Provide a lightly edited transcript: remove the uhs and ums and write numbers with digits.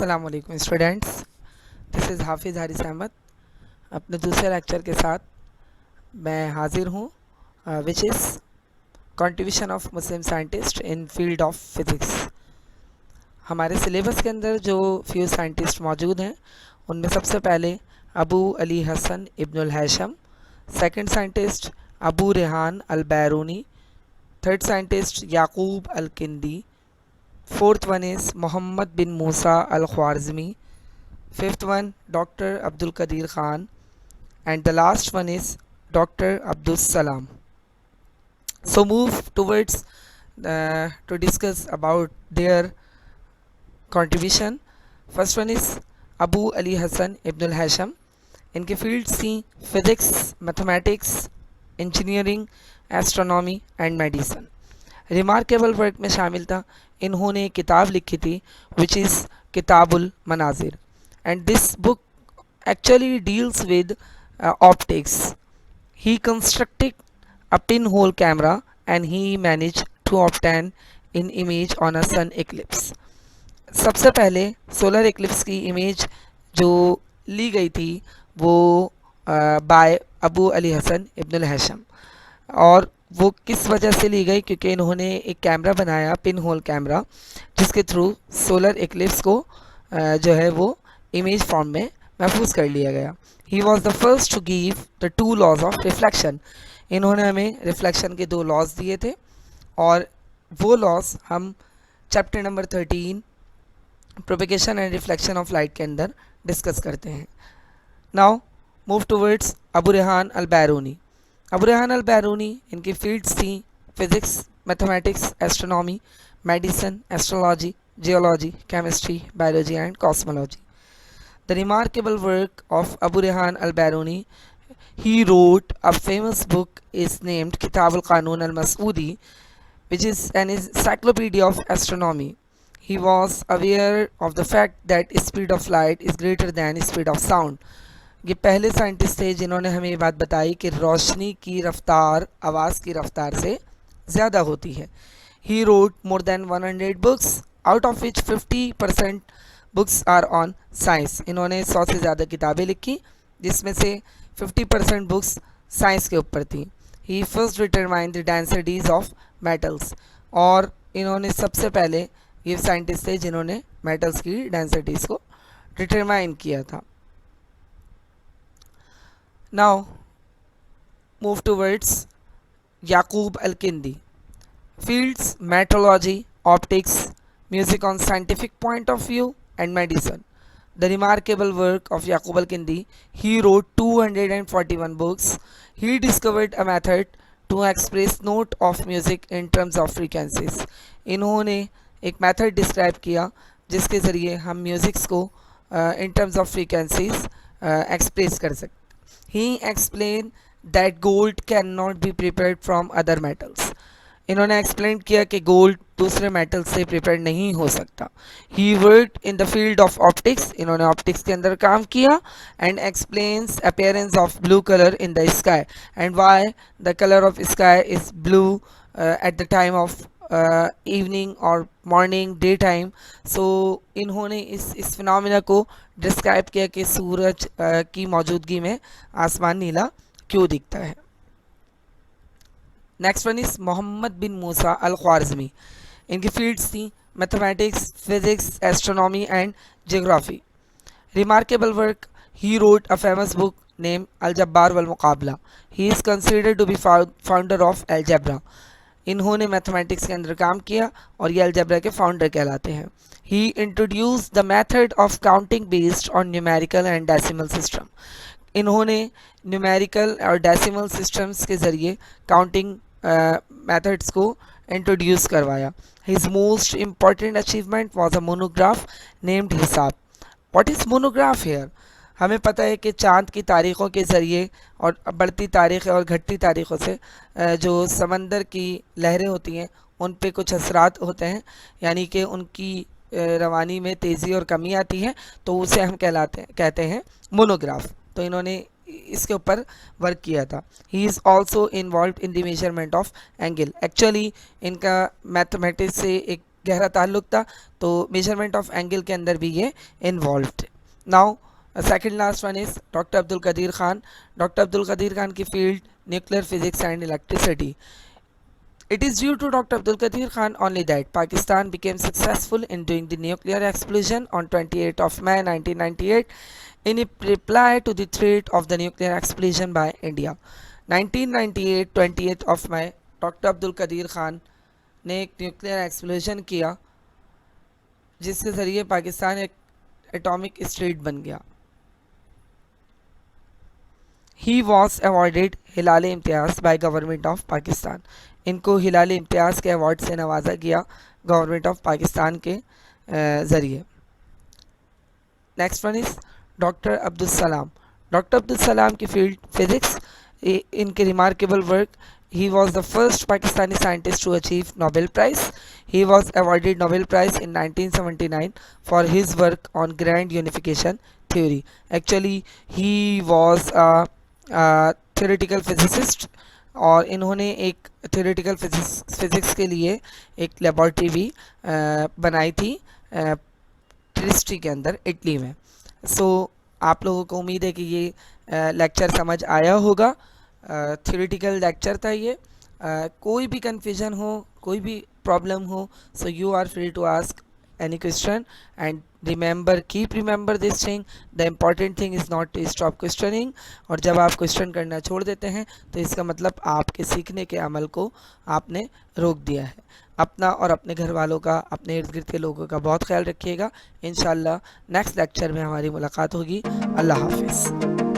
अस्सलाम वालेकुम students, this is हाफिज़ हारिस अहमद। अपने दूसरे लेक्चर के साथ मैं हाजिर हूँ, which is contribution of Muslim scientist in field of physics. हमारे सिलेबस के अंदर जो फ्यू साइंटिस्ट मौजूद हैं उनमें सबसे पहले Abu Ali Hasan Ibnul Haisham, second scientist Abu Rehan Al Biruni, third scientist Yaqub Al Kindi, fourth one is Muhammad bin Musa al-Khwarizmi, fifth one Dr. Abdul Qadir Khan, and the last one is Dr. Abdus Salam. So move towards to discuss about their contribution. First one is Abu Ali Hassan Ibn al-Hasham. इनके fields थी physics, mathematics, engineering, astronomy and medicine. Remarkable work में शामिल था, इन्होंने किताब लिखी थी which is Kitabul Manazir, and this book actually deals with optics. He constructed a pinhole camera and he managed to obtain an image on a sun eclipse. सबसे पहले solar Eclipse की इमेज जो ली गई थी वो bye Abu Ali Hasan Ibnul हैशम, और वो किस वजह से ली गई, क्योंकि इन्होंने एक कैमरा बनाया, पिन होल कैमरा, जिसके थ्रू सोलर इक्लिप्स को जो है वो इमेज फॉर्म में महफूज कर लिया गया। He was the first to give the two laws of reflection. इन्होंने हमें रिफ्लेक्शन के दो लॉज दिए थे, और वो लॉज हम chapter number 13 propagation and reflection of light के अंदर डिस्कस करते हैं। Now move towards Abu Rehan अल बैरूनी। अबू रेहान अल बैरूनी, इनकी फील्ड्स थी physics, mathematics, astronomy, medicine, astrology, geology, chemistry, biology and cosmology. The remarkable work of Abu Rehan al-Biruni, he wrote a famous book is named Kitab al-Qanun al-Mas'udi, which is an encyclopedia of astronomy. He was aware of the fact that speed of light is greater than speed of sound. ये पहले scientist थे जिन्होंने हमें ये बात बताई कि रोशनी की रफ्तार आवाज़ की रफ्तार से ज़्यादा होती है। He wrote more than 100 books, out of which 50% books are on science. इन्होंने 100 से ज़्यादा किताबें लिखी, जिसमें से 50% बुक्स साइंस के ऊपर थी। He first determine the densities of metals, और इन्होंने सबसे पहले ये साइंटिस्ट थे जिन्होंने मेटल्स की डेंसिटीज़ को डिटरमाइन किया था। Now move towards Yaqub Al Kindi. Fields metrology, optics, music on scientific point of view and medicine. The remarkable work of Yaqub al-Kindi, he wrote 241 books. He discovered a method to express note of music in terms of frequencies. इन्होंने एक method describe किया जिसके ज़रिए हम musics को in terms of frequencies express कर सकते। He explained that gold cannot be prepared from other metals. इन्होंने एक्सप्लेन किया कि गोल्ड दूसरे मेटल से प्रिपेयर नहीं हो सकता। He worked in the field of optics, इन्होंने ऑप्टिक्स के अंदर काम किया, and explains appearance of blue colour in the sky and why the colour of sky is blue at the time of evening और morning, day time. सो इन्होंने इस phenomena को describe किया कि सूरज की मौजूदगी में आसमान नीला क्यों दिखता है। Next one is Mohammad bin Musa Al Khwarizmi. इनकी फील्ड्स थी mathematics, physics, astronomy and geography. Remarkable work, he wrote a famous book name Aljabr wal Muqabala. He is considered to be founder of algebra. इन्होंने mathematics के अंदर काम किया और ये अलजब्रा के फाउंडर कहलाते हैं। He introduce the method of counting based on numerical and decimal system. इन्होंने न्यूमेरिकल और डेसिमल सिस्टम्स के ज़रिए काउंटिंग मेथड्स को इंट्रोड्यूस करवाया। His most important achievement was a monograph named Hisab. What is monograph here? हमें पता है कि चाँद की तारीख़ों के ज़रिए और बढ़ती तारीख़ें और घटती तारीख़ों से जो समंदर की लहरें होती हैं उन पे कुछ असरात होते हैं, यानी कि उनकी रवानी में तेज़ी और कमी आती है, तो उसे हम कहते हैं मोनोग्राफ। तो इन्होंने इसके ऊपर वर्क किया था। He is also involve in the measurement of angle. Actually इनका मैथमेटिक्स से एक गहरा ताल्लुक था, तो मेजरमेंट ऑफ एंगल के अंदर भी ये involved. Now second last one is doctor Abdul Qadeer Khan. Doctor Abdul Qadeer Khan की field nuclear physics and electricity. It is due to Dr. Abdul Qadir Khan only that Pakistan became successful in doing the nuclear explosion on 28th of May 1998 in reply to the threat of the nuclear explosion by India. 1998 20th of May doctor Abdul Qadeer Khan ने एक nuclear explosion किया जिसके ज़रिए पाकिस्तान एक atomic state बन गया। He was awarded Hilal Imtiaz by government of Pakistan. इनको हिलाल इम्तियाज़ के अवार्ड से नवाजा गया गवर्नमेंट ऑफ पाकिस्तान के ज़रिए। Next one is doctor Abdul Salam. Doctor Abdul Salam की फील्ड फिज़िक्स। इनके remarkable work, he was the first Pakistani scientist to achieve Nobel Prize. He was awarded Nobel Prize in 1979 for his work on grand unification theory. Actually, he was a theoretical physicist और इन्होंने एक theoretical physics के लिए एक laboratory भी बनाई थी ट्रिस्टी के अंदर, इटली में। आप लोगों को उम्मीद है कि ये लेक्चर समझ आया होगा। थियोरेटिकल लेक्चर था ये। कोई भी कन्फ्यूजन हो, कोई भी प्रॉब्लम हो, so you are free to ask any question and remember, keep remember this thing, the important thing is not to stop questioning. और जब आप क्वेश्चन करना छोड़ देते हैं तो इसका मतलब आपके सीखने के अमल को आपने रोक दिया है। अपना और अपने घर वालों का, अपने इर्द गिर्द के लोगों का बहुत ख्याल रखिएगा। इंशाल्लाह नेक्स्ट लेक्चर में हमारी मुलाकात होगी। अल्लाह हाफिज़।